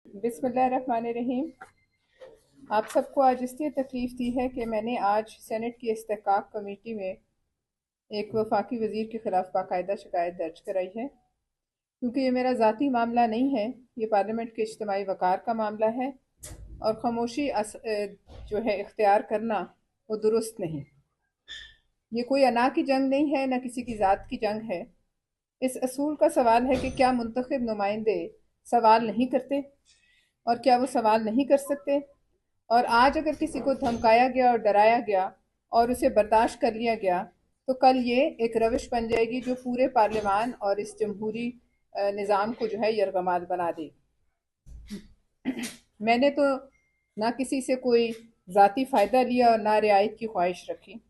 बिस्मिल्लाहिर्रहमानिर्रहीम। आप सबको आज इसलिए तकलीफ़ दी है कि मैंने आज सेनेट की इस्तेहकाक कमेटी में एक वफाकी वज़ीर के ख़िलाफ़ बाकायदा शिकायत दर्ज कराई है, क्योंकि ये मेरा ज़ाती मामला नहीं है, ये पार्लियामेंट के इज्तिमाई वक़ार का मामला है और ख़ामोशी जो है इख्तियार करना वो दुरुस्त नहीं। ये कोई अना की जंग नहीं है, न किसी की ज़ात की जंग है। इस असूल का सवाल है कि क्या मुंतखब नुमाइंदे सवाल नहीं करते और क्या वो सवाल नहीं कर सकते। और आज अगर किसी को धमकाया गया और डराया गया और उसे बर्दाश्त कर लिया गया तो कल ये एक रविश बन जाएगी जो पूरे पार्लियामान और इस जमहूरी निज़ाम को जो है यरगमाल बना देगी। मैंने तो ना किसी से कोई ज़ाती फ़ायदा लिया और ना रियायत की ख्वाहिश रखी,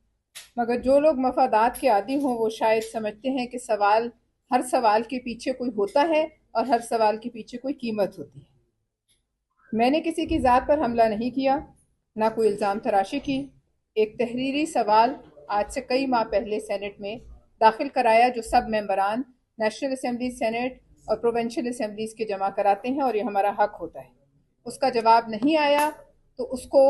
मगर जो लोग मफादात के आदी हों वो शायद समझते हैं कि हर सवाल के पीछे कोई होता है और हर सवाल के पीछे कोई कीमत होती है। मैंने किसी की ज़ात पर हमला नहीं किया, ना कोई इल्ज़ाम तराशी की। एक तहरीरी सवाल आज से कई माह पहले सेनेट में दाखिल कराया जो सब मेंबरान नेशनल असम्बली, सेनेट और प्रोविंशियल असम्बलीज़ के जमा कराते हैं और ये हमारा हक होता है। उसका जवाब नहीं आया तो उसको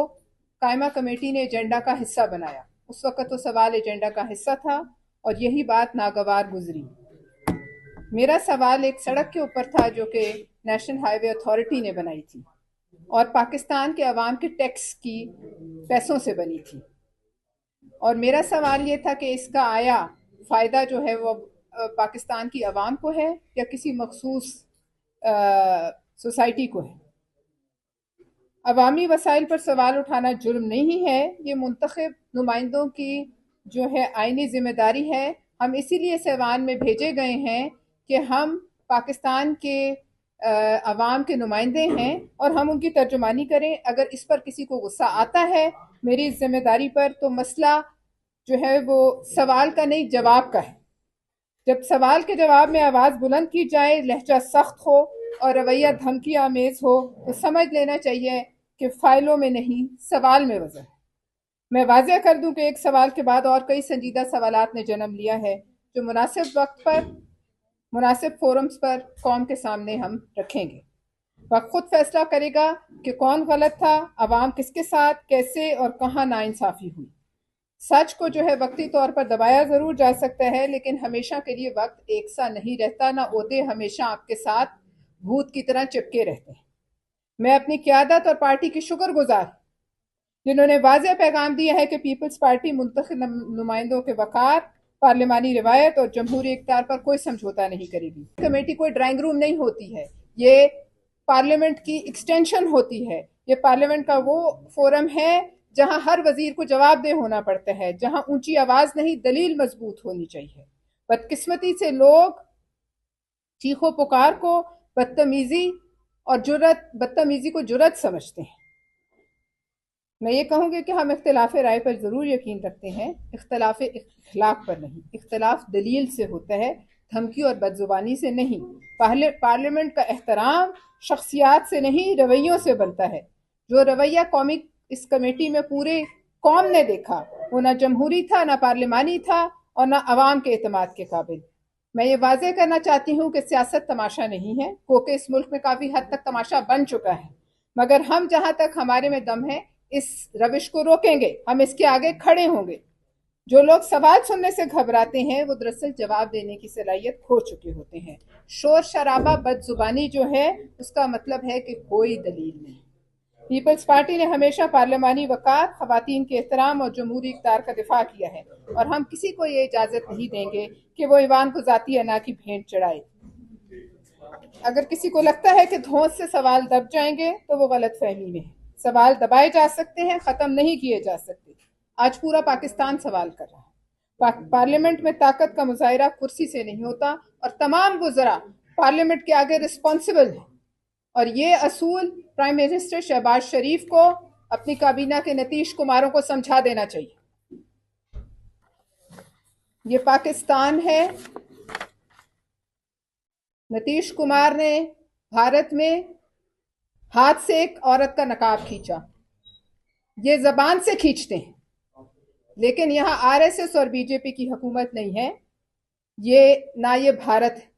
कायमा कमेटी ने एजेंडा का हिस्सा बनाया। उस वक़्त तो सवाल एजेंडा का हिस्सा था और यही बात नागवार गुजरी। मेरा सवाल एक सड़क के ऊपर था जो कि नेशनल हाईवे अथॉरिटी ने बनाई थी और पाकिस्तान के अवाम के टैक्स की पैसों से बनी थी। और मेरा सवाल ये था कि इसका आया फ़ायदा जो है वो पाकिस्तान की अवाम को है या किसी मखसूस सोसाइटी को है। अवामी वसाइल पर सवाल उठाना जुर्म नहीं है, ये मुंतखब नुमाइंदों की जो है आईनी जिम्मेदारी है। हम इसीलिए इस ऐवान में भेजे गए हैं कि हम पाकिस्तान के अवाम के नुमाइंदे हैं और हम उनकी तर्जुमानी करें। अगर इस पर किसी को गुस्सा आता है मेरी इस जिम्मेदारी पर, तो मसला जो है वो सवाल का नहीं जवाब का है। जब सवाल के जवाब में आवाज़ बुलंद की जाए, लहजा सख्त हो और रवैया धमकी आमेज हो, तो समझ लेना चाहिए कि फाइलों में नहीं सवाल में वजह है। मैं वाज़ह कर दूं कि एक सवाल के बाद और कई संजीदा सवालात ने जन्म लिया है जो मुनासिब वक्त पर मुनासिब फोरम्स पर कौम के सामने हम रखेंगे। वक्त खुद फैसला करेगा कि कौन गलत था, अवाम किसके साथ कैसे और कहाँ नाइंसाफ़ी हुई। सच को जो है वक्ती तौर पर दबाया ज़रूर जा सकता है, लेकिन हमेशा के लिए वक्त एक सा नहीं रहता, ना ओहदे हमेशा आपके साथ भूत की तरह चिपके रहते हैं। मैं अपनी क़यादत और पार्टी की शुक्रगुजार जिन्होंने वाज़ेह पैगाम दिया है कि पीपल्स पार्टी मुंतखब नुमाइंदों के वक़ार, पार्लिमानी रिवायत और जमहूरी इख्तियार पर कोई समझौता नहीं करेगी। कमेटी कोई ड्राइंग रूम नहीं होती है, ये पार्लियामेंट की एक्सटेंशन होती है। ये पार्लियामेंट का वो फोरम है जहां हर वजीर को जवाबदेह होना पड़ता है, जहां ऊंची आवाज नहीं दलील मजबूत होनी चाहिए। बदकिस्मती से लोग चीखो पुकार को बदतमीजी को जुर्रत समझते हैं। मैं ये कहूँगी कि हम इख्तिलाफ राय पर ज़रूर यकीन रखते हैं, इख्तिलाफ इखलाक पर नहीं। इख्तिलाफ दलील से होता है, धमकी और बदजुबानी से नहीं। पार्लियामेंट का एहतराम शख्सियात से नहीं रवैयों से बनता है। जो रवैया कौमी इस कमेटी में पूरे कौम ने देखा वो ना जमहूरी था, ना पार्लिमानी था और ना अवाम के एतमाद के काबिल। मैं ये वाज़ेह करना चाहती हूँ कि सियासत तमाशा नहीं है, क्योंकि इस मुल्क में काफ़ी हद तक तमाशा बन चुका है, मगर हम जहाँ तक हमारे में दम है इस रविश को रोकेंगे, हम इसके आगे खड़े होंगे। जो लोग सवाल सुनने से घबराते हैं वो दरअसल जवाब देने की सलाहियत खो चुके होते हैं। शोर शराबा बदजुबानी जो है उसका मतलब है कि कोई दलील नहीं। पीपल्स पार्टी ने हमेशा पार्लियामानी वक़ार, ख़वातीन के एहतराम और जमहूरी इक़्तिदार का दिफा किया है और हम किसी को ये इजाज़त नहीं देंगे कि वो ईवान को ज़ाती अना की भेंट चढ़ाए। अगर किसी को लगता है कि धौंस से सवाल दब जाएंगे तो वो गलत फहमी में है। सवाल दबाए जा सकते हैं, ख़त्म नहीं किए जा सकते। आज पूरा पाकिस्तान सवाल कर रहा है। पार्लियामेंट में ताकत का मुजाहिरा कुर्सी से नहीं होता और तमाम वज़रा पार्लियामेंट के आगे रिस्पॉन्सिबल है। और ये असूल प्राइम मिनिस्टर शहबाज शरीफ को, अपनी काबीना के नीतीश कुमारों को समझा देना चाहिए। ये पाकिस्तान है। नीतीश कुमार ने भारत में हाथ से एक औरत का नकाब खींचा, ये जबान से खींचते हैं, लेकिन यहाँ आरएसएस और बीजेपी की हुकूमत नहीं है। ये ना ये भारत है,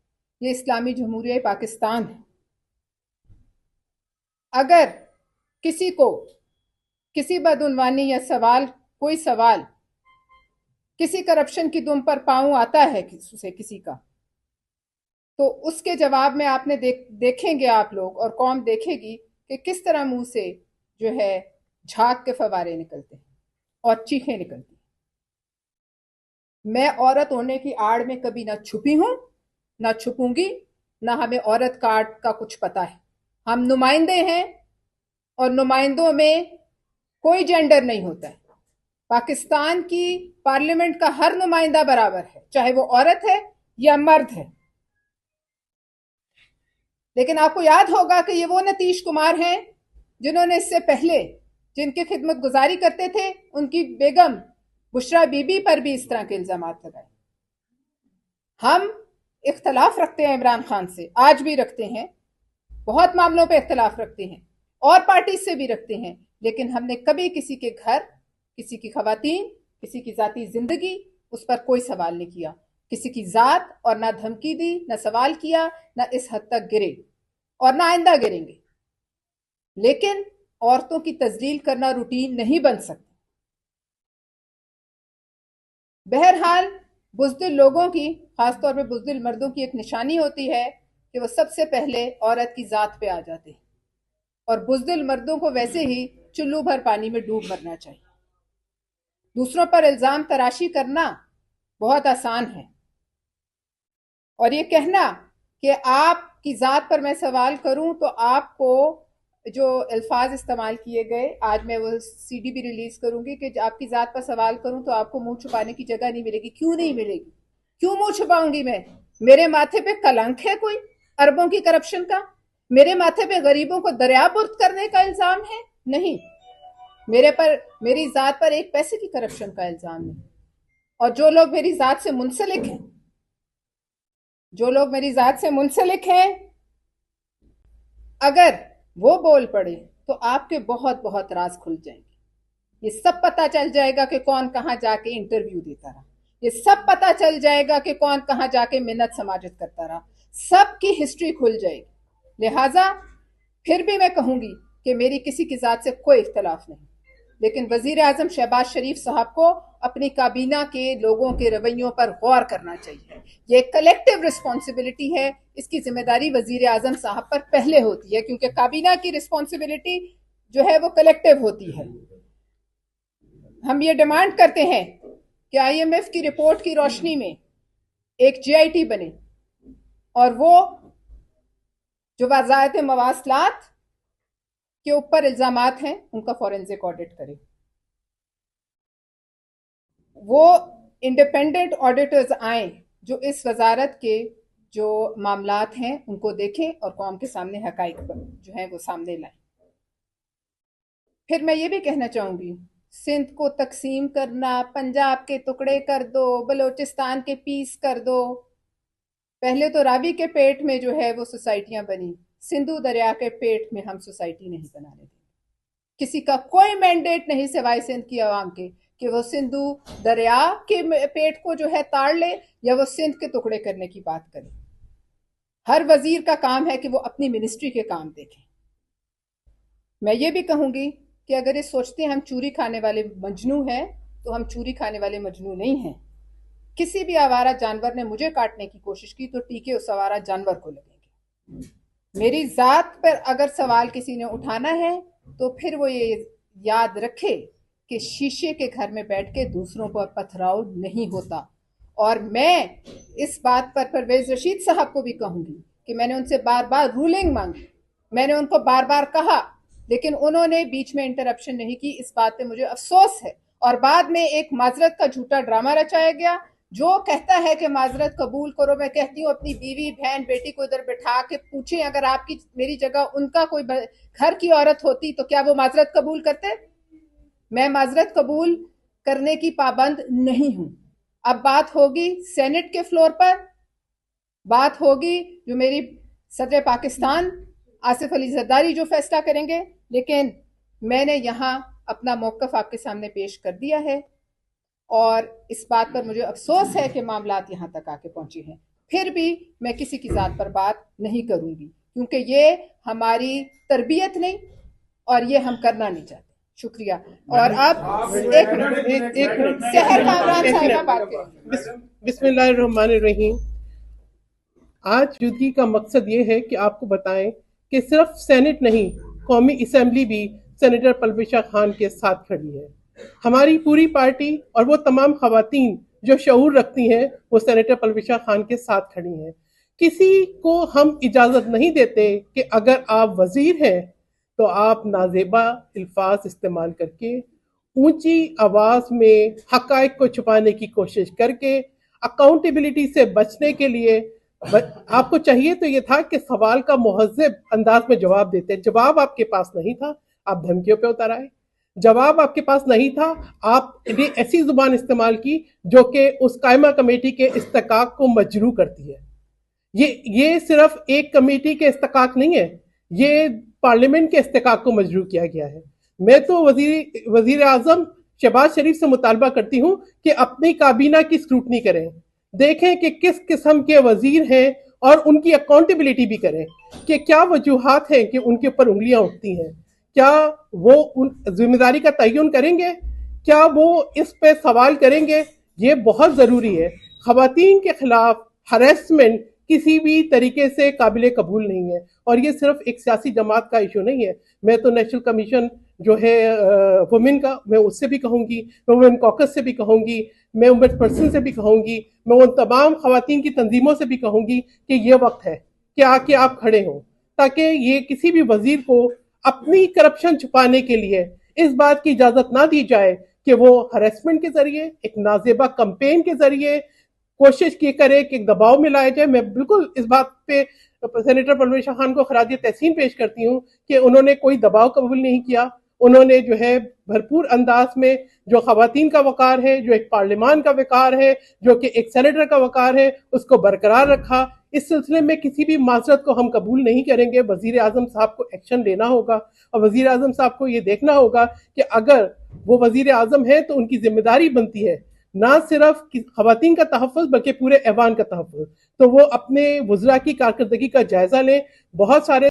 ये इस्लामी जमहूरिया पाकिस्तान है। अगर किसी को किसी बदउनवानी या कोई सवाल किसी करप्शन की दुम पर पांव आता है किसी का, तो उसके जवाब में आपने देखेंगे आप लोग और कौम देखेगी कि किस तरह मुंह से जो है झाग के फवारे निकलते हैं और चीखें निकलती हैं। मैं औरत होने की आड़ में कभी ना छुपी हूं, ना छुपूंगी, ना हमें औरत कार्ड का कुछ पता है। हम नुमाइंदे हैं और नुमाइंदों में कोई जेंडर नहीं होता है। पाकिस्तान की पार्लियामेंट का हर नुमाइंदा बराबर है, चाहे वो औरत है या मर्द है। लेकिन आपको याद होगा कि ये वो नीतीश कुमार हैं जिन्होंने इससे पहले जिनकी खिदमत गुजारी करते थे उनकी बेगम बुशरा बीबी पर भी इस तरह के इल्जाम लगाए। हम इख्तलाफ रखते हैं इमरान खान से, आज भी रखते हैं, बहुत मामलों पे इख्तलाफ रखते हैं और पार्टी से भी रखते हैं, लेकिन हमने कभी किसी के घर, किसी की खवातीन, किसी की जाती जिंदगी, उस पर कोई सवाल नहीं किया, किसी की जात, और ना धमकी दी, ना सवाल किया, ना इस हद तक गिरे और ना आइंदा गिरेंगे। लेकिन औरतों की तजलील करना रूटीन नहीं बन सकता। बहरहाल बुज़दिल लोगों की, खासतौर पे बुज़दिल मर्दों की एक निशानी होती है कि वो सबसे पहले औरत की जात पे आ जाते हैं, और बुज़दिल मर्दों को वैसे ही चुल्लू भर पानी में डूब मरना चाहिए। दूसरों पर इल्जाम तराशी करना बहुत आसान है, और ये कहना कि आपकी जात पर मैं सवाल करूं तो आपको जो अल्फाज इस्तेमाल किए गए, आज मैं वो सीडी भी रिलीज करूंगी कि आपकी जात पर सवाल करूं तो आपको मुंह छुपाने की जगह नहीं मिलेगी। क्यों नहीं मिलेगी? क्यों मुंह छुपाऊंगी मैं? मेरे माथे पे कलंक है कोई अरबों की करप्शन का? मेरे माथे पे गरीबों को दरियाबुर्द करने का इल्जाम है? नहीं। मेरी जात पर एक पैसे की करप्शन का इल्जाम नहीं। और जो लोग मेरी जात से मुंसलिक हैं, अगर वो बोल पड़े तो आपके बहुत बहुत राज खुल जाएंगे। ये सब पता चल जाएगा कि कौन कहां जाके इंटरव्यू देता रहा, ये सब पता चल जाएगा कि कौन कहां जाके मिन्नत समाजत करता रहा, सबकी हिस्ट्री खुल जाएगी। लिहाजा फिर भी मैं कहूंगी कि मेरी किसी की जात से कोई इख्तलाफ नहीं, लेकिन वजीर आजम शहबाज शरीफ साहब को अपनी काबीना के लोगों के रवैयों पर गौर करना चाहिए। ये कलेक्टिव रिस्पॉन्सिबिलिटी है, इसकी जिम्मेदारी वजीर आजम साहब पर पहले होती है, क्योंकि काबीना की रिस्पॉन्सिबिलिटी जो है वो कलेक्टिव होती है। हम ये डिमांड करते हैं कि IMF की रिपोर्ट की रोशनी में एक GIT बने, और वो जो वजायत मवासलात के ऊपर इल्जामात हैं उनका फॉरेंसिक ऑडिट करे। वो इंडिपेंडेंट ऑडिटर्स आए जो इस वजारत के जो मामलात हैं उनको देखें और कौम के सामने हकाइक जो है वो सामने लाएं। फिर मैं ये भी कहना चाहूंगी, सिंध को तकसीम करना, पंजाब के टुकड़े कर दो, बलोचिस्तान के पीस कर दो। पहले तो रावी के पेट में जो है वो सोसाइटियां बनी, सिंधु दरिया के पेट में हम सोसाइटी नहीं बनाने देंगे। किसी का कोई मैंडेट नहीं सिवाय सिंध की आवाम के कि वो सिंधु दरिया के पेट को जो है ताड़ ले या वो सिंध के टुकड़े करने की बात करे। हर वजीर का काम है कि वो अपनी मिनिस्ट्री के काम देखें। मैं ये भी कहूंगी कि अगर ये सोचते हैं हम चूरी खाने वाले मजनू हैं, तो हम चूरी खाने वाले मजनू नहीं हैं। किसी भी आवारा जानवर ने मुझे काटने की कोशिश की तो टीके उस आवारा जानवर को लगेंगे। मेरी जात पर अगर सवाल किसी ने उठाना है तो फिर वो ये याद रखे कि शीशे के घर में बैठ के दूसरों पर पथराव नहीं होता। और मैं इस बात पर परवेज रशीद साहब को भी कहूंगी कि मैंने उनसे बार बार रूलिंग मांगी, मैंने उनको बार बार कहा, लेकिन उन्होंने बीच में इंटरप्शन नहीं की। इस बात पे मुझे अफसोस है। और बाद में एक माजरत का झूठा ड्रामा रचाया गया। जो कहता है कि माजरत कबूल करो, मैं कहती हूँ अपनी बीवी बहन बेटी को इधर बैठा के पूछें, अगर आपकी मेरी जगह उनका कोई घर की औरत होती तो क्या वो माजरत कबूल करते? मैं माजरत कबूल करने की पाबंद नहीं हूं। अब बात होगी सेनेट के फ्लोर पर, बात होगी जो मेरी सदर पाकिस्तान आसिफ अली जरदारी जो फैसला करेंगे, लेकिन मैंने यहां अपना मौकफ आपके सामने पेश कर दिया है। और इस बात पर मुझे अफसोस है कि मामलात यहां तक आके पहुंचे हैं। फिर भी मैं किसी की जात पर बात नहीं करूंगी। کیونکہ یہ ہماری تربیت نہیں اور یہ ہم کرنا نہیں چاہتے. شکریہ. اور اب ایک منٹ سحر کامران صاحبہ بات کریں. بسم اللہ الرحمن الرحیم. آج جدگی کا مقصد یہ ہے کہ آپ کو بتائیں کہ صرف سینٹ نہیں، قومی اسمبلی بھی سینیٹر پرویشا خان کے ساتھ کھڑی ہے. ہماری پوری پارٹی اور وہ تمام خواتین جو شعور رکھتی ہیں وہ سینیٹر پرویشا خان کے ساتھ کھڑی ہیں. کسی کو ہم اجازت نہیں دیتے کہ اگر آپ وزیر ہیں تو آپ نازیبا الفاظ استعمال کر کے، اونچی آواز میں حقائق کو چھپانے کی کوشش کر کے، اکاؤنٹیبلٹی سے بچنے کے لیے آپ کو چاہیے تو یہ تھا کہ سوال کا مہذب انداز میں جواب دیتے. جواب آپ کے پاس نہیں تھا، آپ دھمکیوں پہ اتر آئے. جواب آپ کے پاس نہیں تھا، آپ نے ایسی زبان استعمال کی جو کہ اس قائمہ کمیٹی کے استحقاق کو مجروح کرتی ہے. یہ صرف ایک کمیٹی کے استحقاق نہیں ہے، یہ پارلیمنٹ کے استحقاق کو مجروح کیا گیا ہے. میں تو وزیر اعظم شہباز شریف سے مطالبہ کرتی ہوں کہ اپنی کابینہ کی اسکروٹنی کریں، دیکھیں کہ کس قسم کے وزیر ہیں اور ان کی اکاؤنٹیبلٹی بھی کریں کہ کیا وجوہات ہیں کہ ان کے اوپر انگلیاں اٹھتی ہیں. کیا وہ ذمہ داری کا تعین کریں گے؟ کیا وہ اس پہ سوال کریں گے؟ یہ بہت ضروری ہے. خواتین کے خلاف ہریسمنٹ کسی بھی طریقے سے قابل قبول نہیں ہے، اور یہ صرف ایک سیاسی جماعت کا ایشو نہیں ہے. میں تو نیشنل کمیشن جو ہے وومن کا، میں اس سے بھی کہوں گی، میں وومن کوکس سے بھی کہوں گی، میں وومن پرسن سے بھی کہوں گی، میں ان تمام خواتین کی تنظیموں سے بھی کہوں گی کہ یہ وقت ہے کہ آ کے آپ کھڑے ہوں، تاکہ یہ کسی بھی وزیر کو اپنی کرپشن چھپانے کے لیے اس بات کی اجازت نہ دی جائے کہ وہ ہریسمنٹ کے ذریعے، ایک نازیبا کمپین کے ذریعے کوشش کی کرے کہ دباؤ میں لایا جائے. میں بالکل اس بات پہ سینیٹر پرویشا خان کو خراج تحسین پیش کرتی ہوں کہ انہوں نے کوئی دباؤ قبول نہیں کیا. انہوں نے جو ہے بھرپور انداز میں جو خواتین کا وقار ہے، جو ایک پارلیمان کا وقار ہے، جو کہ ایک سینیٹر کا وقار ہے، اس کو برقرار رکھا. اس سلسلے میں کسی بھی معذرت کو ہم قبول نہیں کریں گے. وزیر اعظم صاحب کو ایکشن لینا ہوگا، اور وزیر اعظم صاحب کو یہ دیکھنا ہوگا کہ اگر وہ وزیر اعظم ہے تو ان کی ذمہ داری بنتی ہے نہ صرف خواتین کا تحفظ بلکہ پورے ایوان کا تحفظ. تو وہ اپنے وزراء کی کارکردگی کا جائزہ لیں. بہت سارے